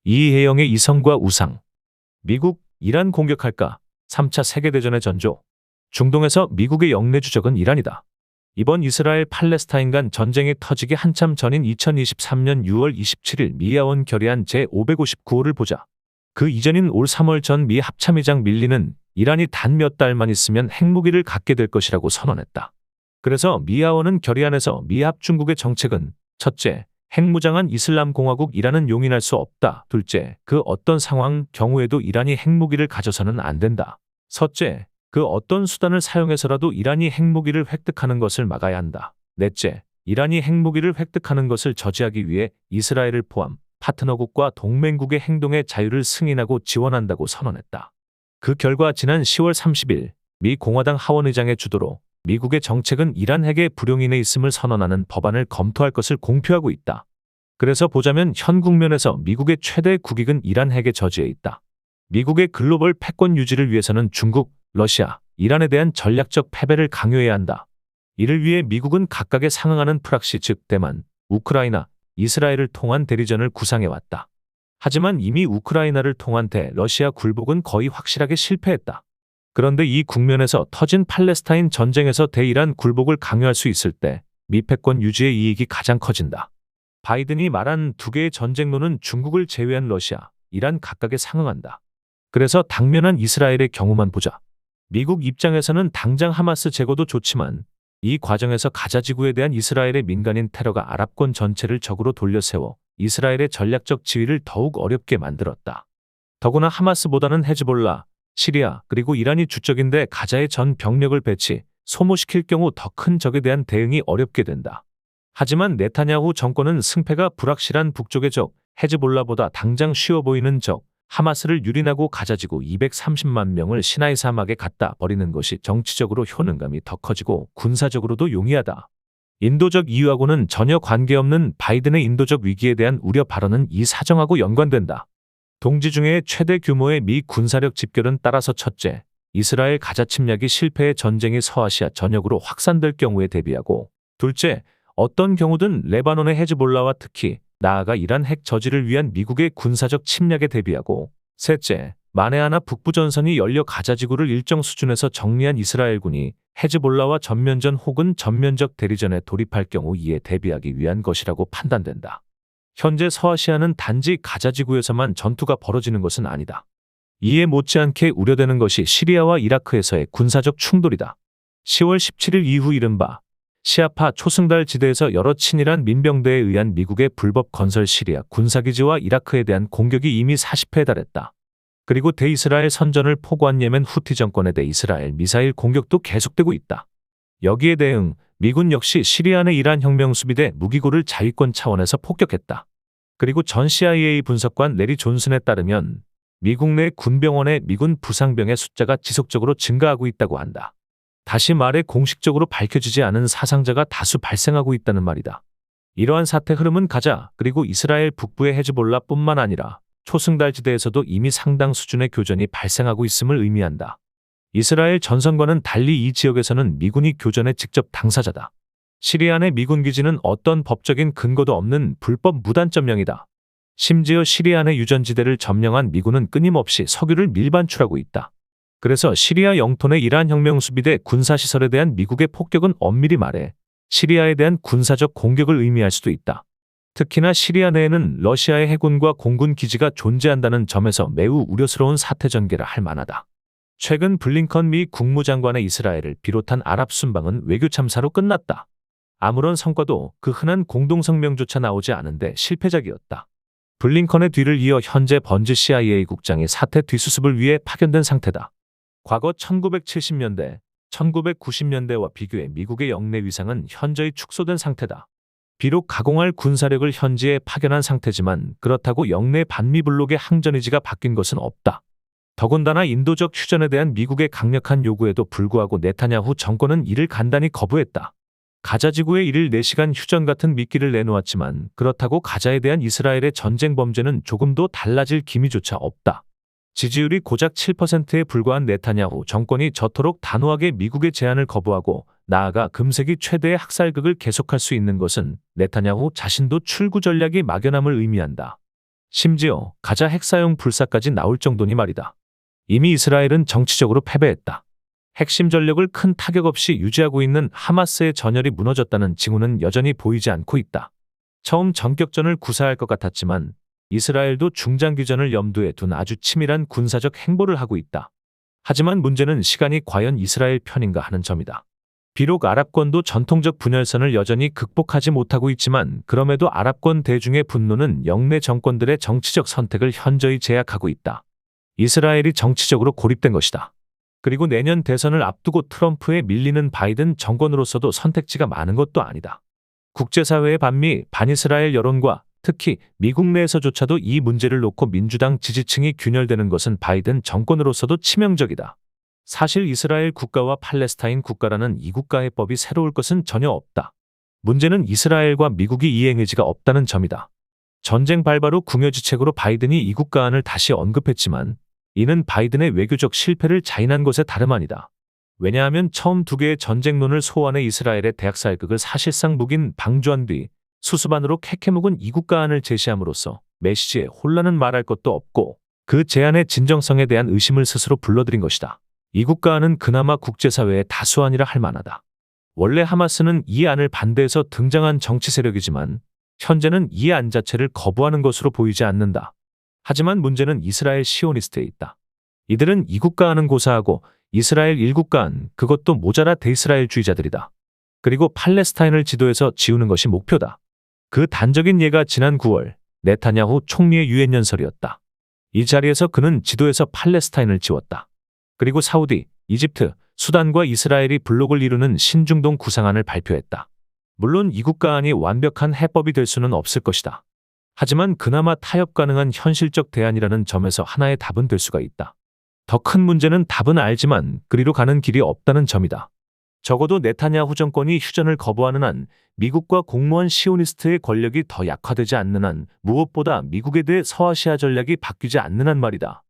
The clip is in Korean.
이혜영의 이성과 우상. 미국, 이란 공격할까? 3차 세계대전의 전조. 중동에서 미국의 영내 주적은 이란이다. 이번 이스라엘 팔레스타인 간 전쟁이 터지기 한참 전인 2023년 6월 27일 미아원 결의안 제559호를 보자. 그 이전인 올 3월 전 미 합참의장 밀리는 이란이 단 몇 달만 있으면 핵무기를 갖게 될 것이라고 선언했다. 그래서 미아원은 결의안에서 미합 중국의 정책은 첫째, 핵무장한 이슬람 공화국 이란은 용인할 수 없다. 둘째, 그 어떤 상황 경우에도 이란이 핵무기를 가져서는 안 된다. 셋째, 그 어떤 수단을 사용해서라도 이란이 핵무기를 획득하는 것을 막아야 한다. 넷째, 이란이 핵무기를 획득하는 것을 저지하기 위해 이스라엘을 포함 파트너국과 동맹국의 행동의 자유를 승인하고 지원한다고 선언했다. 그 결과 지난 10월 30일 미 공화당 하원의장의 주도로 미국의 정책은 이란 핵의 불용인에 있음을 선언하는 법안을 검토할 것을 공표하고 있다. 그래서 보자면 현 국면에서 미국의 최대 국익은 이란 핵의 저지에 있다. 미국의 글로벌 패권 유지를 위해서는 중국, 러시아, 이란에 대한 전략적 패배를 강요해야 한다. 이를 위해 미국은 각각에 상응하는 프락시 즉 대만, 우크라이나, 이스라엘을 통한 대리전을 구상해왔다. 하지만 이미 우크라이나를 통한 대러시아 굴복은 거의 확실하게 실패했다. 그런데 이 국면에서 터진 팔레스타인 전쟁에서 대이란 굴복을 강요할 수 있을 때 미 패권 유지의 이익이 가장 커진다. 바이든이 말한 두 개의 전쟁로는 중국을 제외한 러시아, 이란 각각에 상응한다. 그래서 당면한 이스라엘의 경우만 보자. 미국 입장에서는 당장 하마스 제거도 좋지만 이 과정에서 가자 지구에 대한 이스라엘의 민간인 테러가 아랍권 전체를 적으로 돌려세워 이스라엘의 전략적 지위를 더욱 어렵게 만들었다. 더구나 하마스보다는 헤즈볼라, 시리아 그리고 이란이 주적인데 가자의 전 병력을 소모시킬 경우 더 큰 적에 대한 대응이 어렵게 된다. 하지만 네타냐후 정권은 승패가 불확실한 북쪽의 적, 헤즈볼라보다 당장 쉬워 보이는 적, 하마스를 유린하고 가자지구 230만 명을 시나이 사막에 갖다 버리는 것이 정치적으로 효능감이 더 커지고 군사적으로도 용이하다. 인도적 이유하고는 전혀 관계없는 바이든의 인도적 위기에 대한 우려 발언은 이 사정하고 연관된다. 동지 중에 최대 규모의 미 군사력 집결은 따라서 첫째, 이스라엘 가자 침략이 실패해 전쟁이 서아시아 전역으로 확산될 경우에 대비하고 둘째, 어떤 경우든 레바논의 헤즈볼라와 특히 나아가 이란 핵 저지를 위한 미국의 군사적 침략에 대비하고 셋째, 만에 하나 북부전선이 열려 가자지구를 일정 수준에서 정리한 이스라엘군이 헤즈볼라와 전면전 혹은 전면적 대리전에 돌입할 경우 이에 대비하기 위한 것이라고 판단된다. 현재 서아시아는 단지 가자지구에서만 전투가 벌어지는 것은 아니다. 이에 못지않게 우려되는 것이 시리아와 이라크에서의 군사적 충돌이다. 10월 17일 이후 이른바 시아파 초승달 지대에서 여러 친이란 민병대에 의한 미국의 불법 건설 시리아 군사기지와 이라크에 대한 공격이 이미 40회에 달했다. 그리고 대이스라엘 선전을 포고한 예멘 후티 정권에 대해 이스라엘 미사일 공격도 계속되고 있다. 여기에 대응 미군 역시 시리아 내 이란 혁명수비대 무기고를 자위권 차원에서 폭격했다. 그리고 전 CIA 분석관 레리 존슨에 따르면 미국 내 군병원의 미군 부상병의 숫자가 지속적으로 증가하고 있다고 한다. 다시 말해 공식적으로 밝혀지지 않은 사상자가 다수 발생하고 있다는 말이다. 이러한 사태 흐름은 가자 그리고 이스라엘 북부의 헤즈볼라뿐만 아니라 초승달 지대에서도 이미 상당 수준의 교전이 발생하고 있음을 의미한다. 이스라엘 전선과는 달리 이 지역에서는 미군이 교전의 직접 당사자다. 시리아 내 미군 기지는 어떤 법적인 근거도 없는 불법 무단점령이다. 심지어 시리아 내 유전지대를 점령한 미군은 끊임없이 석유를 밀반출하고 있다. 그래서 시리아 영토 내 이란 혁명수비대 군사시설에 대한 미국의 폭격은 엄밀히 말해 시리아에 대한 군사적 공격을 의미할 수도 있다. 특히나 시리아 내에는 러시아의 해군과 공군 기지가 존재한다는 점에서 매우 우려스러운 사태 전개라 할 만하다. 최근 블링컨 미 국무장관의 이스라엘을 비롯한 아랍 순방은 외교 참사로 끝났다. 아무런 성과도 그 흔한 공동성명조차 나오지 않은데 실패작이었다. 블링컨의 뒤를 이어 현재 번즈 CIA 국장이 사태 뒷수습을 위해 파견된 상태다. 과거 1970년대, 1990년대와 비교해 미국의 영내 위상은 현저히 축소된 상태다. 비록 가공할 군사력을 현지에 파견한 상태지만 그렇다고 영내 반미 블록의 항전의지가 바뀐 것은 없다. 더군다나 인도적 휴전에 대한 미국의 강력한 요구에도 불구하고 네타냐후 정권은 이를 간단히 거부했다. 가자지구에 1일 4시간 휴전 같은 미끼를 내놓았지만 그렇다고 가자에 대한 이스라엘의 전쟁 범죄는 조금도 달라질 기미조차 없다. 지지율이 고작 7%에 불과한 네타냐후 정권이 저토록 단호하게 미국의 제안을 거부하고 나아가 금세기 최대의 학살극을 계속할 수 있는 것은 네타냐후 자신도 출구 전략이 막연함을 의미한다. 심지어 가자 핵사용 불사까지 나올 정도니 말이다. 이미 이스라엘은 정치적으로 패배했다. 핵심 전력을 큰 타격 없이 유지하고 있는 하마스의 전열이 무너졌다는 징후는 여전히 보이지 않고 있다. 처음 전격전을 구사할 것 같았지만 이스라엘도 중장기전을 염두에 둔 아주 치밀한 군사적 행보를 하고 있다. 하지만 문제는 시간이 과연 이스라엘 편인가 하는 점이다. 비록 아랍권도 전통적 분열선을 여전히 극복하지 못하고 있지만 그럼에도 아랍권 대중의 분노는 영내 정권들의 정치적 선택을 현저히 제약하고 있다. 이스라엘이 정치적으로 고립된 것이다. 그리고 내년 대선을 앞두고 트럼프에 밀리는 바이든 정권으로서도 선택지가 많은 것도 아니다. 국제사회의 반미, 반이스라엘 여론과 특히 미국 내에서조차도 이 문제를 놓고 민주당 지지층이 균열되는 것은 바이든 정권으로서도 치명적이다. 사실 이스라엘 국가와 팔레스타인 국가라는 이국가 해법이 새로울 것은 전혀 없다. 문제는 이스라엘과 미국이 이행 의지가 없다는 점이다. 전쟁 발발 후 궁여지책으로 바이든이 이국가안을 다시 언급했지만 이는 바이든의 외교적 실패를 자인한 것에 다름 아니다. 왜냐하면 처음 두 개의 전쟁론을 소환해 이스라엘의 대학살극을 사실상 묵인 방조한 뒤 수수반으로 캐캐묵은 이국가안을 제시함으로써 메시지에 혼란은 말할 것도 없고 그 제안의 진정성에 대한 의심을 스스로 불러들인 것이다. 이국가안은 그나마 국제사회의 다수안이라 할 만하다. 원래 하마스는 이 안을 반대해서 등장한 정치 세력이지만 현재는 이 안 자체를 거부하는 것으로 보이지 않는다. 하지만 문제는 이스라엘 시오니스트에 있다. 이들은 이국가안은 고사하고 이스라엘 일국가안, 그것도 모자라 대이스라엘주의자들이다. 그리고 팔레스타인을 지도에서 지우는 것이 목표다. 그 단적인 예가 지난 9월 네타냐후 총리의 유엔 연설이었다. 이 자리에서 그는 지도에서 팔레스타인을 지웠다. 그리고 사우디, 이집트, 수단과 이스라엘이 블록을 이루는 신중동 구상안을 발표했다. 물론 이국가안이 완벽한 해법이 될 수는 없을 것이다. 하지만 그나마 타협 가능한 현실적 대안이라는 점에서 하나의 답은 될 수가 있다. 더 큰 문제는 답은 알지만 그리로 가는 길이 없다는 점이다. 적어도 네타냐후 정권이 휴전을 거부하는 한 미국과 공모한 시오니스트의 권력이 더 약화되지 않는 한 무엇보다 미국에 대해 서아시아 전략이 바뀌지 않는 한 말이다.